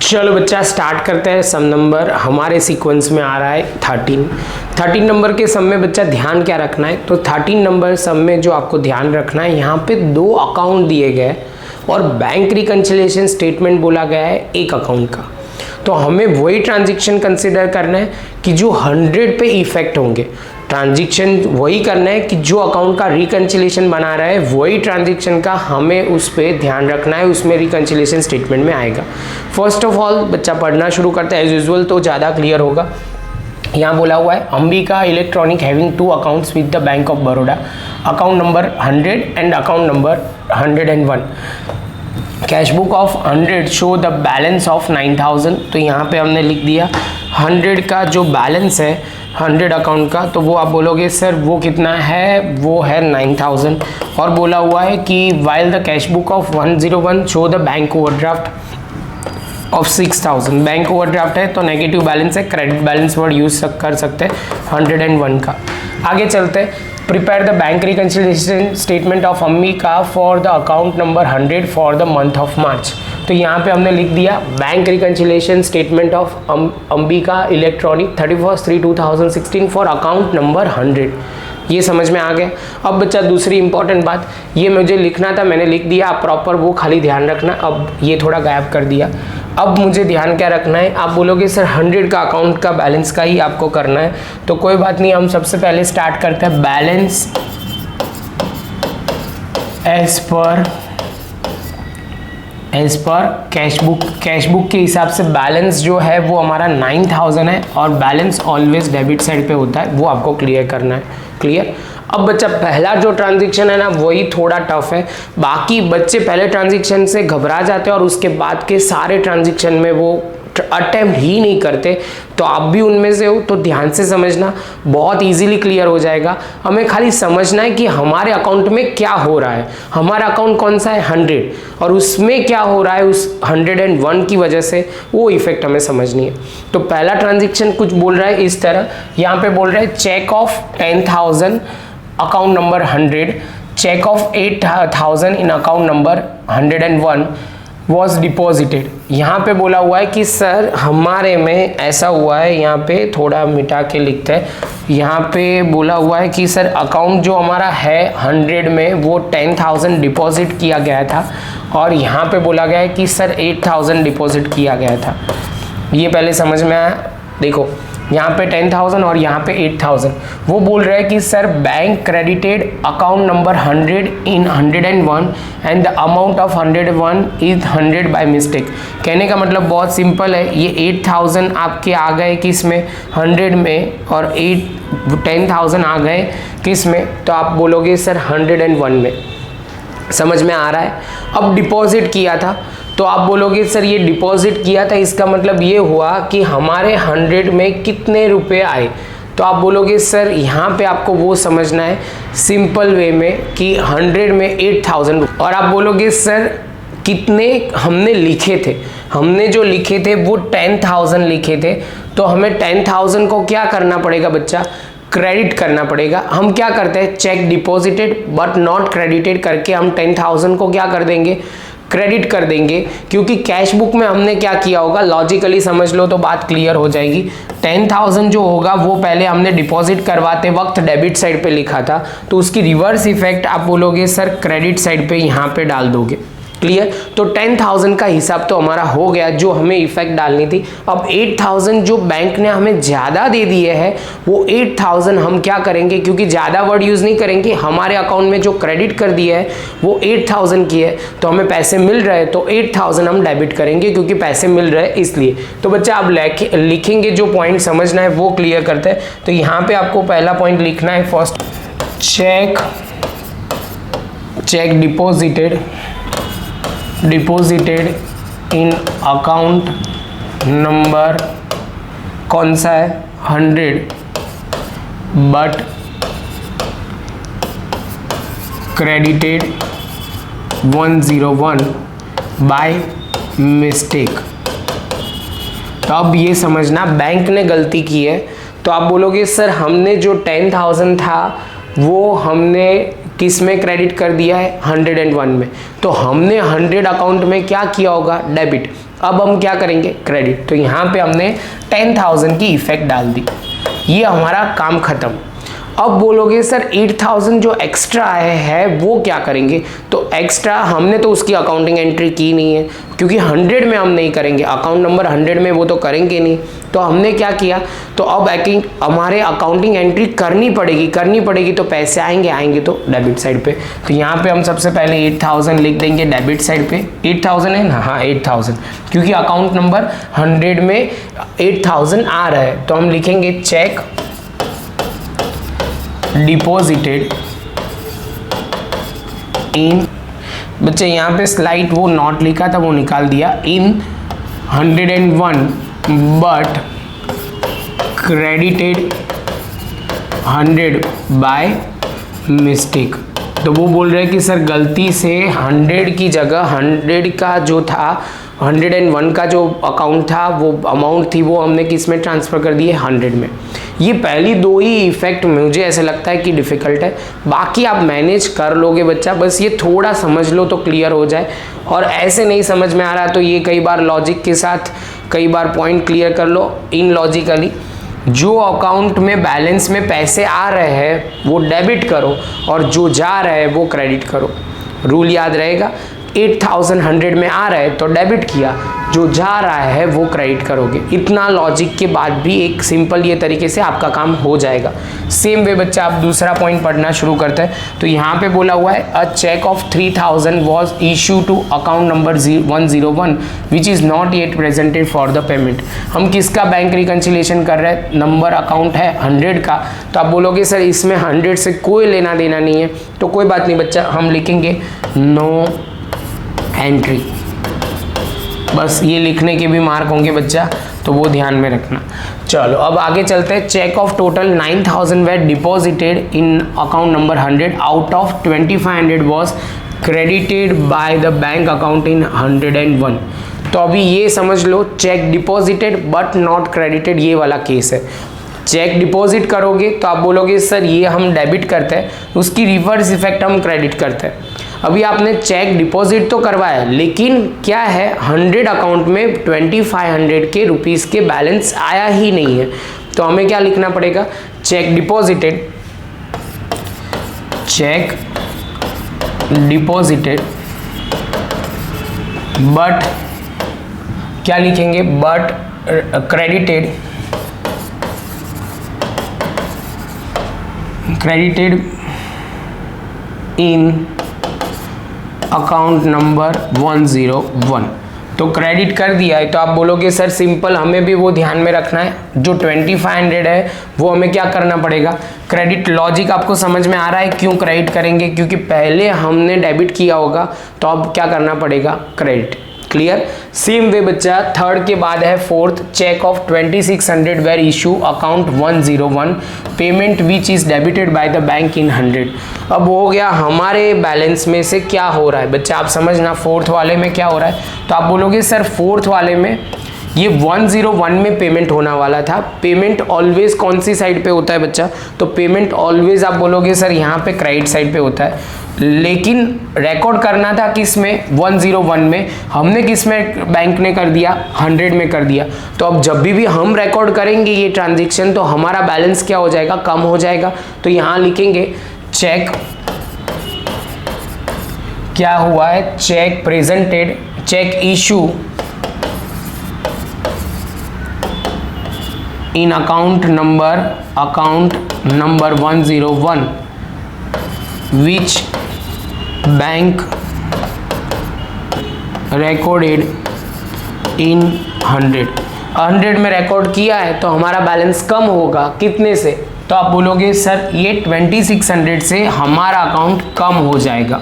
चलो बच्चा स्टार्ट करते हैं। सम नंबर हमारे सीक्वेंस में आ रहा है 13 नंबर के सम में बच्चा ध्यान क्या रखना है, तो 13 नंबर सम में जो आपको ध्यान रखना है, यहाँ पे 2 अकाउंट दिए गए और बैंक रिकंसिलिएशन स्टेटमेंट बोला गया है एक अकाउंट का। तो हमें वही ट्रांजेक्शन कंसिडर करना है कि जो 100 पे इफेक्ट होंगे। ट्रांजेक्शन वही करना है कि जो अकाउंट का रिकंसिलिएशन बना रहा है वही ट्रांजेक्शन का हमें उस पर ध्यान रखना है, उसमें रिकंसिलिएशन स्टेटमेंट में आएगा। फर्स्ट ऑफ ऑल बच्चा पढ़ना शुरू करता है एज यूजुअल, तो ज़्यादा क्लियर होगा। यहाँ बोला हुआ है Ambika electronic having 2 accounts with the bank of Baroda, account number 100 and account number 101। Cash book of 100 show the balance of 9000। तो यहाँ पे हमने लिख दिया 100 का जो बैलेंस है 100 अकाउंट का, तो वो आप बोलोगे सर वो कितना है, वो है 9000। और बोला हुआ है कि while the cash book of 101 show the bank overdraft of 6000। Bank overdraft है तो नेगेटिव बैलेंस है, क्रेडिट बैलेंस वर्ड यूज कर सकते हैं 101 का। आगे चलते हैं। Prepare the bank reconciliation statement of Ambika for the account number 100 for the month of March. तो यहाँ पे हमने लिख दिया bank reconciliation statement of Ambika electronic 31/3/2016 for account number 100। ये समझ में आ गया। अब बच्चा दूसरी इंपॉर्टेंट बात, ये मुझे लिखना था, मैंने लिख दिया, आप प्रॉपर वो खाली ध्यान रखना। अब ये थोड़ा गायब कर दिया। अब मुझे ध्यान क्या रखना है, आप बोलोगे सर 100 का अकाउंट का बैलेंस का ही आपको करना है, तो कोई बात नहीं, हम सबसे पहले स्टार्ट करते हैं balance as per cash book के हिसाब से बैलेंस जो है वो हमारा 9000 है और बैलेंस ऑलवेज डेबिट साइड पे होता है, वो आपको क्लियर करना है। क्लियर। अब बच्चा पहला जो ट्रांजेक्शन है ना वही थोड़ा टफ है, बाकी बच्चे पहले ट्रांजेक्शन से घबरा जाते हैं और उसके बाद के सारे ट्रांजेक्शन में वो अटेम्प्ट ही नहीं करते। तो आप भी उनमें से हो तो ध्यान से समझना, बहुत इजीली क्लियर हो जाएगा। हमें खाली समझना है कि हमारे अकाउंट में क्या हो रहा है। हमारा अकाउंट कौन सा है 100 और उसमें क्या हो रहा है उस 101 की वजह से, वो इफेक्ट हमें समझनी है। तो पहला ट्रांजेक्शन कुछ बोल रहा है इस तरह, यहाँ पे बोल रहा है cheque of 10,000 account number 100, cheque of 8,000 in account number 101 was deposited. यहाँ पे बोला हुआ है कि सर हमारे में ऐसा हुआ है, यहाँ पे थोड़ा मिटा के लिखते हैं। यहाँ पे बोला हुआ है कि सर अकाउंट जो हमारा है 100 में वो 10,000 डिपॉजिट किया गया था और यहाँ पे बोला गया है कि सर 8,000 डिपॉजिट किया गया था। ये पहले समझ में आया। देखो यहाँ पे 10,000 और यहाँ पे 8,000। वो बोल रहा है कि sir bank credited account number 100 in 101 and the amount of 101 is 100 by mistake. कहने का मतलब बहुत सिंपल है, ये 8,000 आपके आ गए किस में 100 में और 10,000 आ गए किस में, तो आप बोलोगे सर 101 में। समझ में आ रहा है। अब डिपॉजिट किया था तो आप बोलोगे सर ये डिपॉजिट किया था, इसका मतलब ये हुआ कि हमारे 100 में कितने रुपए आए। तो आप बोलोगे सर यहाँ पे आपको वो समझना है सिंपल वे में कि 100 में 8,000 और आप बोलोगे सर कितने हमने लिखे थे। हमने जो लिखे थे वो 10,000 लिखे थे, तो हमें 10,000 को क्या करना पड़ेगा बच्चा, क्रेडिट करना पड़ेगा। हम क्या करते हैं, check deposited but not credited करके हम 10,000 को क्या कर देंगे, क्रेडिट कर देंगे। क्योंकि कैश बुक में हमने क्या किया होगा, लॉजिकली समझ लो तो बात क्लियर हो जाएगी। 10,000 जो होगा वो पहले हमने डिपॉजिट करवाते वक्त डेबिट साइड पे लिखा था, तो उसकी रिवर्स इफेक्ट आप बोलोगे सर क्रेडिट साइड पे यहाँ पे डाल दोगे। क्लियर। तो 10,000 का हिसाब तो हमारा हो गया जो हमें इफेक्ट डालनी थी। अब 8,000 जो बैंक ने हमें ज़्यादा दे दिए हैं वो 8,000 हम क्या करेंगे, क्योंकि ज़्यादा वर्ड यूज़ नहीं करेंगे, हमारे अकाउंट में जो क्रेडिट कर दिया है वो 8,000 की है, तो हमें पैसे मिल रहे हैं तो 8,000 हम डेबिट करेंगे क्योंकि पैसे मिल रहे हैं इसलिए। तो बच्चा आप लिखेंगे, जो पॉइंट समझना है वो क्लियर करते हैं। तो यहाँ पे आपको पहला पॉइंट लिखना है first, check deposited in account number कौन सा है 100 बट क्रेडिटेड 101 बाय मिस्टेक। तो अब ये समझना बैंक ने गलती की है। तो आप बोलोगे सर हमने जो 10,000 था वो हमने किस में क्रेडिट कर दिया है 101 में, तो हमने 100 अकाउंट में क्या किया होगा, डेबिट। अब हम क्या करेंगे, क्रेडिट। तो यहाँ पे हमने 10,000 की इफेक्ट डाल दी, ये हमारा काम खत्म। अब बोलोगे सर 8,000 जो एक्स्ट्रा आए है वो क्या करेंगे, तो एक्स्ट्रा हमने तो उसकी अकाउंटिंग एंट्री की नहीं है, क्योंकि 100 में हम नहीं करेंगे, अकाउंट नंबर 100 में वो तो करेंगे नहीं। तो हमने क्या किया, तो अब हमारे अकाउंटिंग एंट्री करनी पड़ेगी, तो पैसे आएंगे तो डेबिट साइड पे। तो यहाँ पे हम सबसे पहले 8,000 लिख देंगे डेबिट साइड पे। 8,000 है ना, हाँ 8,000, क्योंकि अकाउंट नंबर 100 में 8,000 आ रहा है। तो हम लिखेंगे चेक डिपॉजिटेड इन, बच्चे यहाँ पे स्लाइड वो नॉट लिखा था वो निकाल दिया, इन 101 बट क्रेडिटेड 100 बाय मिस्टेक। तो वो बोल रहे हैं कि सर गलती से 100 की जगह 100 का जो था 101 का जो अकाउंट था, वो अमाउंट थी, वो हमने किस में ट्रांसफ़र कर दी है, 100 में। ये पहली दो ही इफेक्ट मुझे ऐसे लगता है कि डिफ़िकल्ट है, बाकी आप मैनेज कर लोगे बच्चा, बस ये थोड़ा समझ लो तो क्लियर हो जाए। और ऐसे नहीं समझ में आ रहा तो ये कई बार लॉजिक के साथ कई बार पॉइंट क्लियर कर लो इन लॉजिकली। जो अकाउंट में बैलेंस में पैसे आ रहे हैं वो डेबिट करो, और जो जा रहा है वो क्रेडिट करो। रूल याद रहेगा, 8,000 100 में आ रहा है तो डेबिट किया, जो जा रहा है वो क्रेडिट करोगे। इतना लॉजिक के बाद भी एक सिंपल ये तरीके से आपका काम हो जाएगा। सेम वे बच्चा आप दूसरा पॉइंट पढ़ना शुरू करते हैं। तो यहाँ पे बोला हुआ है a cheque of 3,000 was issue to account number 101 which is not yet presented for the payment. हम किसका बैंक रिकन्सिलेशन कर रहे हैं, नंबर अकाउंट है 100 का। तो आप बोलोगे सर इसमें 100 से कोई लेना देना नहीं है, तो कोई बात नहीं बच्चा, हम लिखेंगे नो एंट्री। बस ये लिखने के भी मार्क होंगे बच्चा, तो वो ध्यान में रखना। चलो अब आगे चलते हैं। Cheque of total 9,000 were deposited in account number 100, out of 2,500 was credited by the bank account in 101। तो अभी ये समझ लो, cheque deposited but not credited, ये वाला केस है। चेक डिपॉजिट करोगे तो आप बोलोगे सर ये हम डेबिट करते हैं, उसकी रिवर्स इफेक्ट हम क्रेडिट करते हैं। अभी आपने चेक डिपॉजिट तो करवाया, लेकिन क्या है 100 अकाउंट में 2,500 के रुपीज़ के बैलेंस आया ही नहीं है। तो हमें क्या लिखना पड़ेगा, check deposited, check deposited but क्या लिखेंगे, but credited in account number 101। तो क्रेडिट कर दिया है। तो आप बोलोगे सर सिंपल, हमें भी वो ध्यान में रखना है, जो 2,500 है वो हमें क्या करना पड़ेगा, क्रेडिट। लॉजिक आपको समझ में आ रहा है क्यों क्रेडिट करेंगे, क्योंकि पहले हमने डेबिट किया होगा, तो अब क्या करना पड़ेगा, क्रेडिट। क्लियर। सेम वे बच्चा थर्ड के बाद है fourth, cheque of 2,600 were issue account 101 payment which is debited by the bank in 100। अब हो गया हमारे बैलेंस में से क्या हो रहा है बच्चा, आप समझना फोर्थ वाले में क्या हो रहा है। तो आप बोलोगे सर फोर्थ वाले में ये 101 में पेमेंट होना वाला था। पेमेंट ऑलवेज कौन सी साइड पे होता है बच्चा, तो पेमेंट ऑलवेज आप बोलोगे सर यहाँ पे क्रेडिट साइड पे होता है, लेकिन रिकॉर्ड करना था किस में, 101 में। हमने किस में बैंक ने कर दिया, 100 में कर दिया। तो अब जब भी हम रिकॉर्ड करेंगे ये ट्रांजेक्शन, तो हमारा बैलेंस क्या हो जाएगा, कम हो जाएगा। तो यहाँ लिखेंगे चेक क्या हुआ है, cheque presented, cheque issue in account number 101 which bank recorded in 100 में रिकॉर्ड किया है, तो हमारा बैलेंस कम होगा कितने से, तो आप बोलोगे सर ये 2,600 से हमारा अकाउंट कम हो जाएगा।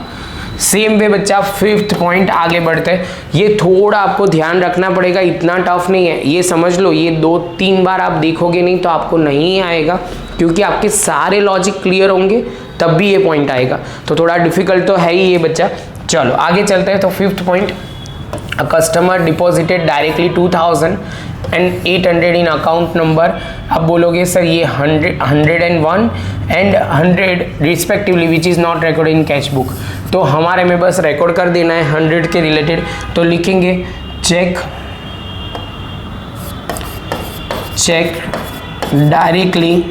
सेम वे बच्चा फिफ्थ पॉइंट आगे बढ़ते हैं। ये थोड़ा आपको ध्यान रखना पड़ेगा, इतना टफ नहीं है, ये समझ लो। ये 2-3 बार आप देखोगे नहीं तो आपको नहीं आएगा, क्योंकि आपके सारे लॉजिक क्लियर होंगे तब भी ये पॉइंट आएगा। तो थोड़ा डिफिकल्ट तो है ही ये बच्चा। चलो आगे चलते हैं। तो fifth point, a customer deposited directly 2,800 in account number. अब बोलोगे सर ये 101 and 100 respectively which is not record in cash book. तो हमारे में बस रिकॉर्ड कर देना है 100 के रिलेटेड। तो लिखेंगे cheque cheque directly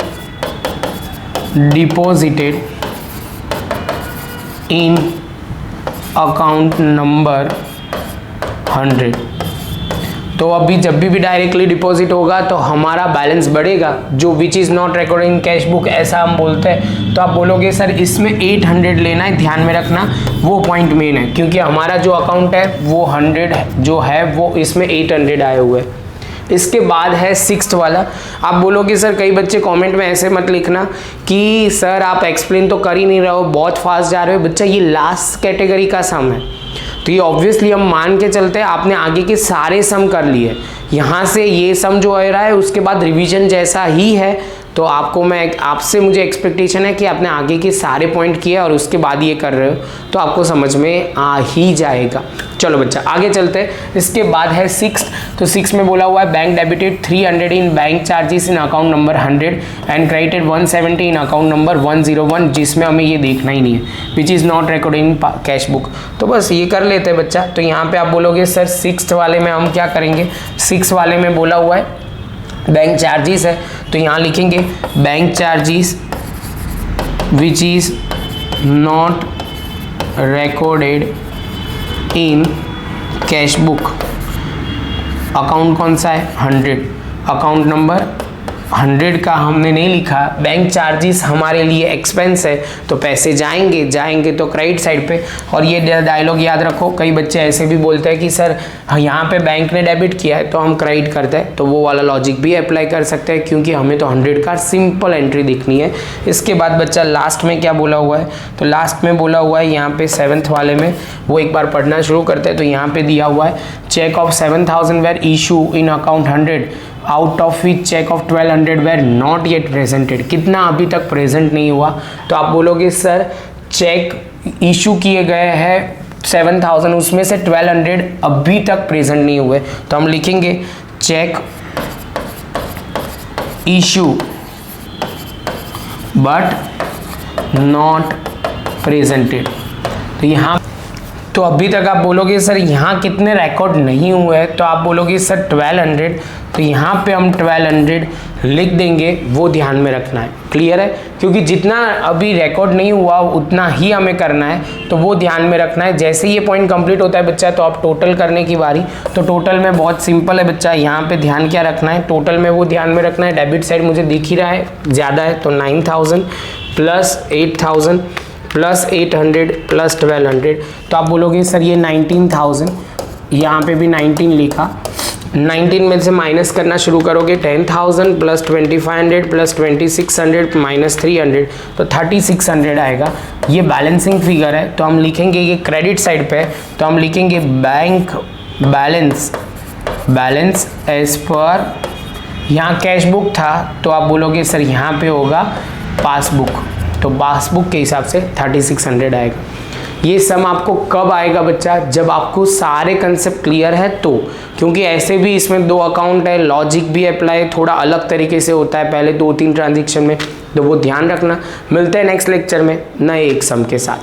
deposited in account number 100। तो अभी जब भी डायरेक्टली डिपॉजिट होगा तो हमारा बैलेंस बढ़ेगा, जो विच is not recorded in cash book ऐसा हम बोलते हैं। तो आप बोलोगे सर इसमें 800 लेना है, ध्यान में रखना वो पॉइंट मेन है, क्योंकि हमारा जो अकाउंट है वो 100 जो है वो इसमें 800 आए हुए हैं। इसके बाद है सिक्स्थ वाला। आप बोलोगे सर कई बच्चे कमेंट में ऐसे मत लिखना कि सर आप एक्सप्लेन तो कर ही नहीं रहे हो, बहुत फास्ट जा रहे हो। बच्चा ये लास्ट कैटेगरी का सम है, तो ये ऑब्वियसली हम मान के चलते हैं आपने आगे के सारे सम कर लिए। यहाँ से ये सम जो हो रहा है उसके बाद रिवीजन जैसा ही है, तो आपसे मुझे एक्सपेक्टेशन है कि आपने आगे के सारे पॉइंट किए और उसके बाद ये कर रहे हो, तो आपको समझ में आ ही जाएगा। चलो बच्चा आगे चलते हैं। इसके बाद है सिक्स। तो सिक्स में बोला हुआ है bank debited 300 in bank charges in account number 100 and credited 170 in account number 101, जिसमें हमें ये देखना ही नहीं है, विच is not recorded in cash book. तो बस ये कर लेते हैं बच्चा। तो यहाँ पे आप बोलोगे सर सिक्स वाले में हम क्या करेंगे, सिक्स वाले में बोला हुआ है बैंक चार्जेस है, तो यहाँ लिखेंगे bank charges which is not recorded in cash book. Account कौन सा है 100, अकाउंट नंबर 100 का हमने नहीं लिखा। बैंक चार्जेस हमारे लिए एक्सपेंस है, तो पैसे जाएंगे तो क्रेडिट साइड पे। और ये डायलॉग याद रखो, कई बच्चे ऐसे भी बोलते हैं कि सर यहाँ पे बैंक ने डेबिट किया है तो हम क्रेडिट करते हैं, तो वो वाला लॉजिक भी अप्लाई कर सकते हैं, क्योंकि हमें तो 100 का सिंपल एंट्री दिखनी है। इसके बाद बच्चा लास्ट में क्या बोला हुआ है, तो लास्ट में बोला हुआ है यहाँ पे 7th वाले में, वो एक बार पढ़ना शुरू करते हैं। तो यहाँ पे दिया हुआ है cheque of 7000 were issue in account 100 out of which cheque of 1200 were not yet presented. कितना अभी तक प्रेजेंट नहीं हुआ, तो आप बोलोगे सर चेक इशू किए गए हैं 7000, उसमें से 1200 अभी तक प्रेजेंट नहीं हुए, तो हम लिखेंगे cheque issue but not presented. तो यहाँ तो अभी तक आप बोलोगे सर यहाँ कितने रिकॉर्ड नहीं हुए हैं, तो आप बोलोगे सर 1200, तो यहाँ पे हम 1200 लिख देंगे, वो ध्यान में रखना है। क्लियर है, क्योंकि जितना अभी रिकॉर्ड नहीं हुआ उतना ही हमें करना है, तो वो ध्यान में रखना है। जैसे ये पॉइंट कंप्लीट होता है बच्चा, तो आप टोटल करने की बारी। तो टोटल में बहुत सिंपल है बच्चा, यहाँ पे ध्यान क्या रखना है, टोटल में वो ध्यान में रखना है। डेबिट साइड मुझे दिख ही रहा है ज़्यादा है, तो 9000 प्लस 8000 प्लस 800 प्लस 1200, तो आप बोलोगे सर ये 19000, यहाँ पे भी 19 लिखा, 19 में से माइनस करना शुरू करोगे 10000 प्लस 2500 प्लस 2600 माइनस 300, तो 3600 आएगा। ये बैलेंसिंग फिगर है, तो हम लिखेंगे ये क्रेडिट साइड पे, तो हम लिखेंगे बैंक बैलेंस एज पर, यहाँ कैश बुक था तो आप बोलोगे सर यहाँ पे होगा पासबुक, तो पासबुक के हिसाब से 3600 आएगा। ये सम आपको कब आएगा बच्चा, जब आपको सारे कंसेप्ट क्लियर है तो, क्योंकि ऐसे भी इसमें 2 अकाउंट है, लॉजिक भी अप्लाई थोड़ा अलग तरीके से होता है पहले 2-3 ट्रांजेक्शन में, तो वो ध्यान रखना। मिलते हैं नेक्स्ट लेक्चर में नए एक सम के साथ।